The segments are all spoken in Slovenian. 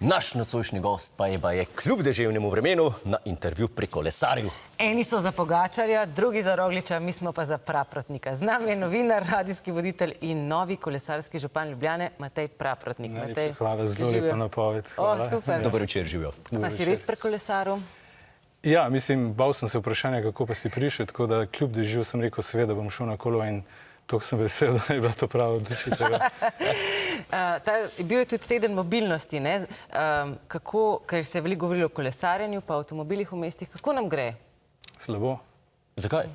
Naš nocojšnji gost pa je kljub deževnemu vremenu na intervju pri kolesarju. Eni so za Pogačarja, drugi za Rogliča, mi smo pa za Praprotnika. Z nami je novinar, radijski voditelj in novi kolesarski župan Ljubljane, Matej Praprotnik. Najlepša hvala, zelo lepa napoved. Hvala. Super. Dober večer, živijo. Pa si res pri kolesaru? Ja, mislim, bal sem se vprašanja, kako pa si prišel, tako da kljub dežju sem rekel, seveda bom šel na kolo in toliko sem vesel, da je bila to prava odločitev. Bil je tudi teden mobilnosti, ne? Ker se je veliko govorilo o kolesarjenju, pa avtomobilih v mestih. Kako nam gre? Slabo. Zakaj?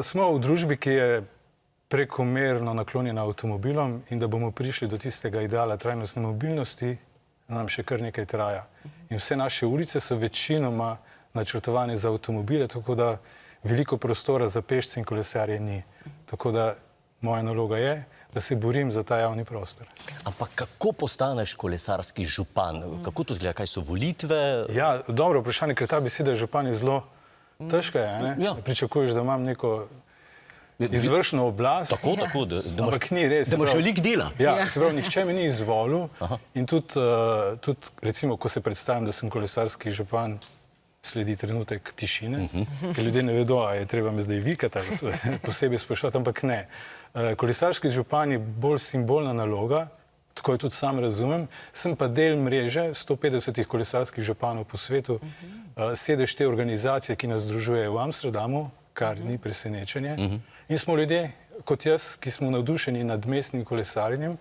Smo v družbi, ki je prekomerno naklonjena avtomobilom in da bomo prišli do tistega ideala trajnostne mobilnosti, nam še kar nekaj traja. In vse naše ulice so večinoma načrtovane za avtomobile, tako da veliko prostora za pešce in kolesarje ni. Tako da moja naloga je, da se borim za ta javni prostor. Ampak kako postaneš kolesarski župan? Kako to izgleda? Kaj so volitve? Ja, dobro vprašanje, ker ta beseda župan je zelo težka, ne? Ja. Pričakuješ, da imam neko izvršno oblast. Tako, Ampak ni res. da imaš veliko dela. Ja, se pravi, nihče me ni izvolil in tudi, recimo, ko se predstavim, da sem kolesarski župan, sledi trenutek tišine, ker ljudje ne vedo, a je treba me zdaj vikati ali posebej spoštovati, ampak ne. Kolesarski župan je bolj simbolna naloga, tako jo tudi sam razumem, sem pa del mreže 150 kolesarskih županov po svetu, sedež te organizacije, ki nas združuje v Amsterdamu, kar ni presenečenje, in smo ljudje, kot jaz, ki smo navdušeni nad mestnim kolesarjenjem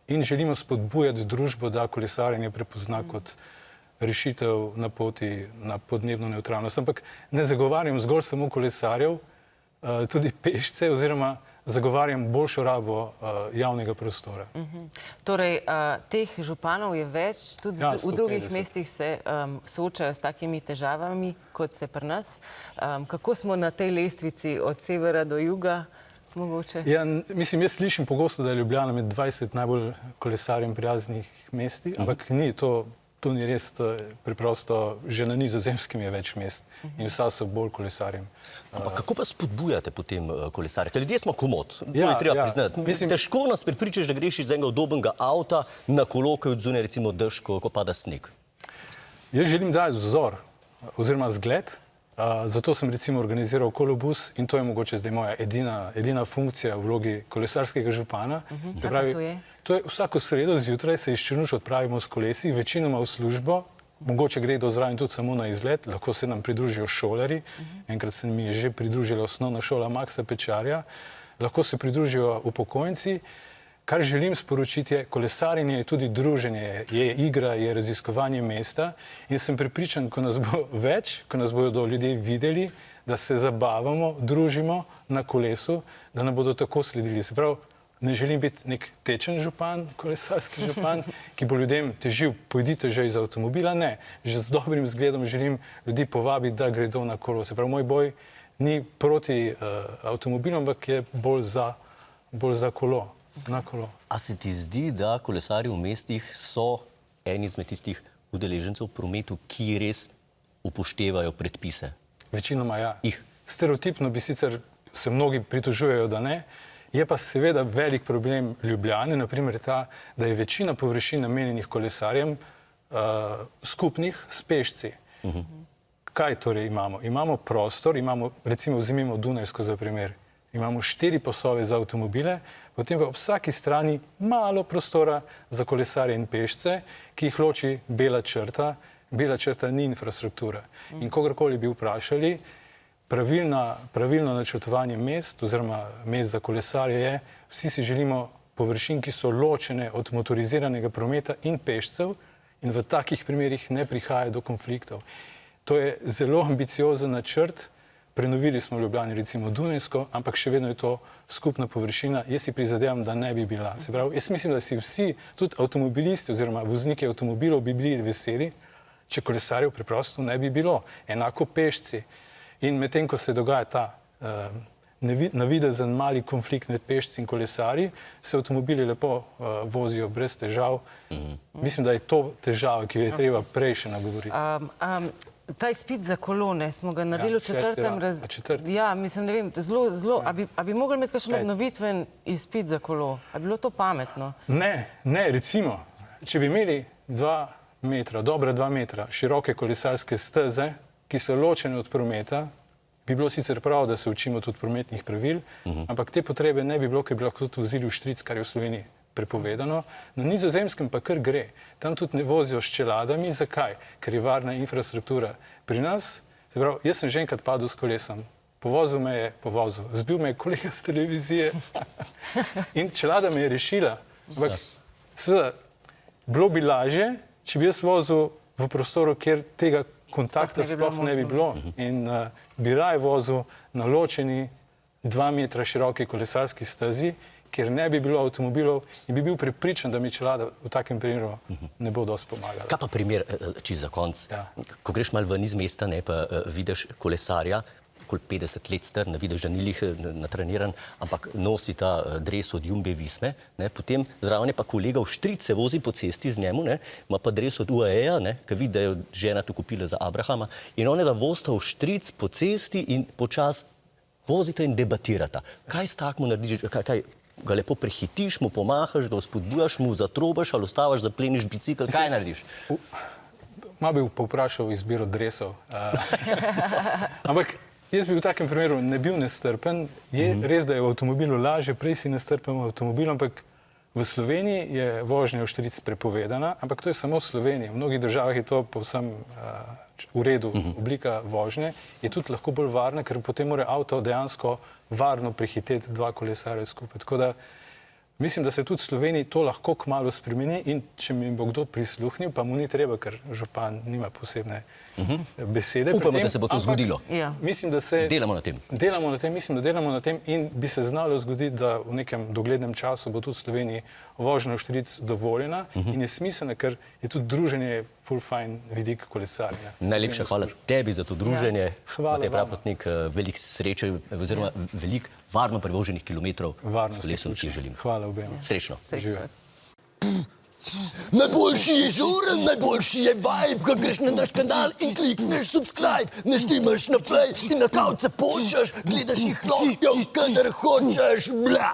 in želimo spodbujati družbo, da kolesarjenje prepozna kot rešitev na poti na podnebno nevtralnost. Ampak ne zagovarjam zgolj samo kolesarjev, tudi pešce, oziroma zagovarjam boljšo rabo javnega prostora. Torej, teh županov je več, tudi v drugih mestih se soočajo s takimi težavami, kot se pri nas. Kako smo na tej lestvici od severa do juga, mogoče? Ja, mislim, jaz slišim pogosto, da je Ljubljana med 20 najbolj kolesarjem prijaznih mesti, ampak ni to. To ni res, preprosto, že na Nizozemskem je več mest in vsa so bolj kolesarjem. Ampak kako pa spodbujate potem kolesarje? Ker ljudje smo komot, to je treba priznati. Težko nas prepričaš, da greš iz enega udobnega avta na kolo, ko je od zunaj recimo dež, ko pada sneg. Jaz želim dati vzor oziroma zgled, zato sem recimo organiziral kolobus in to je mogoče zdaj moja edina funkcija v vlogi kolesarskega župana. To je vsako sredo zjutraj se iz Črnuč odpravimo s kolesi, večinoma v službo, mogoče gredo zraven tudi samo na izlet, lahko se nam pridružijo šolari, enkrat se mi je že pridružila osnovna šola Maksa Pečarja, lahko se pridružijo upokojenci. Kar želim sporočiti je, kolesarjenje je tudi druženje, je igra, je raziskovanje mesta in sem prepričan, ko nas bo več, ko nas bodo ljudje videli, da se zabavamo, družimo na kolesu, da nam bodo tako sledili. Se pravi, ne želim biti nek tečen župan, kolesarski župan, ki bo ljudem težil, pojdite že iz avtomobila, ne. Že z dobrim zgledom želim ljudi povabiti, da gredo na kolo. Se pravi, moj boj ni proti avtomobilom, ampak je bolj za kolo. A se ti zdi, da kolesarji v mestih so eni izmed tistih udeležencev v prometu, ki res upoštevajo predpise? Večinoma ja. Stereotipno bi sicer se mnogi pritožujejo, da ne. Je pa seveda velik problem Ljubljane, naprimer ta, da je večina površin namenjenih kolesarjem skupnih s pešci. Kaj torej imamo? Imamo prostor, recimo vzemimo Dunajsko za primer. Imamo 4 pasove za avtomobile, potem pa ob vsaki strani malo prostora za kolesarje in pešce, ki jih loči bela črta. Bela črta ni infrastruktura. In kogarkoli bi vprašali, pravilno načrtovanje mest oziroma mest za kolesarje je, vsi si želimo površin, ki so ločene od motoriziranega prometa in pešcev in v takih primerih ne prihaja do konfliktov. To je zelo ambiciozen načrt. Prenovili smo v Ljubljani recimo Dunajsko, ampak še vedno je to skupna površina. Jaz si prizadevam, da ne bi bila. Se pravi, jaz mislim, da si vsi, tudi avtomobilisti oziroma vozniki avtomobilov bi bili veseli, če kolesarjev preprosto ne bi bilo. Enako pešci. In medtem, ko se dogaja ta navidezen mali konflikt med pešci in kolesarji, se avtomobili lepo vozijo brez težav. Mislim, da je to težava, ki jo je treba prej še nagovoriti. Ta izpit za kolone smo ga naredili v četrtem razredu. Ja, mislim, ne vem, zelo, a bi mogli imeti kakšen obnovitven izpit za kolo? A bi bilo to pametno? Ne, recimo, če bi imeli dobra 2 metra široke kolesarske steze, ki so ločene od prometa, bi bilo sicer prav, da se učimo tudi prometnih pravil, ampak te potrebe ne bi bilo, ker bi lahko tudi vozili v štric, kar je v Sloveniji prepovedano. Na Nizozemskem pa kar gre. Tam tudi ne vozijo s čeladami. Zakaj? Ker je varna infrastruktura. Pri nas, se pravi, jaz sem že enkrat padel s kolesom. Zbil me je kolega z televizije in čelada me je rešila. Ampak seveda, bilo bi lažje, če bi jaz vozil v prostoru, kjer tega kontakta sploh ne bi bilo in bi raje vozil na ločeni 2 metra široki kolesarski stezi, kjer ne bi bilo avtomobilov in bi bil prepričan, da mi čelada v takem primeru ne bo dosti pomagala. Kaj pa primer, čisto za konc? Ja. Ko greš malo ven iz mesta, ne, pa vidiš kolesarja, okoli 50 let star, ne vidiš, da ni lih natreniran, ampak nosi ta dres od Jumbe Visme, ne, potem zraven je pa kolega v štric se vozi po cesti z njemu, ne, ima pa dres od UAE-ja, ne, ki vidi, da je žena to kupila za Abrahama in one da vozita v štric po cesti in počas vozita in debatirata. Kaj s takmo narediš, kaj ga lepo prehitiš, mu pomahaš, ga vzpodbujaš, mu zatrobaš ali ostavaš, zapleniš bicikl, kaj narediš? Malo bi povprašal izbiro dresov. Ampak jaz bi v takem primeru ne bil nestrpen. Je res, da je v avtomobilu lažje, prej si nestrpen v avtomobilu, ampak v Sloveniji je vožnja v štric prepovedana, ampak to je samo v Sloveniji. V mnogih državah je to povsem v redu. Oblika vožnje je tudi lahko bolj varna, ker potem mora avto dejansko varno prehiteti 2 kolesarja skupaj. Tako da mislim, da se tudi v Sloveniji to lahko kmalu spremeni in če mi bo kdo prisluhnil, pa mu ni treba, ker župan nima posebne besede. Upamo, da se bo to zgodilo. Mislim, da se delamo na tem. Mislim, da delamo na tem in bi se znalo zgoditi, da v nekem doglednem času bo tudi v Sloveniji vožnja v štric dovoljena in je smiselna, ker je tudi druženje full fine vidik kolesarja. Najlepša hvala tebi za to druženje. Hvala Matej vam. Praprotnik, veliko sreče oziroma veliko varno prevoženih kilometrov s kolesom ti želim. Hvala obema. Srečno. Najboljši je žuren, najboljši je vibe, ko greš na naš kanal in klikneš subscribe, naštimaš na play in na kavce počeš, gledaš jih lahko, kadar hočeš, bla.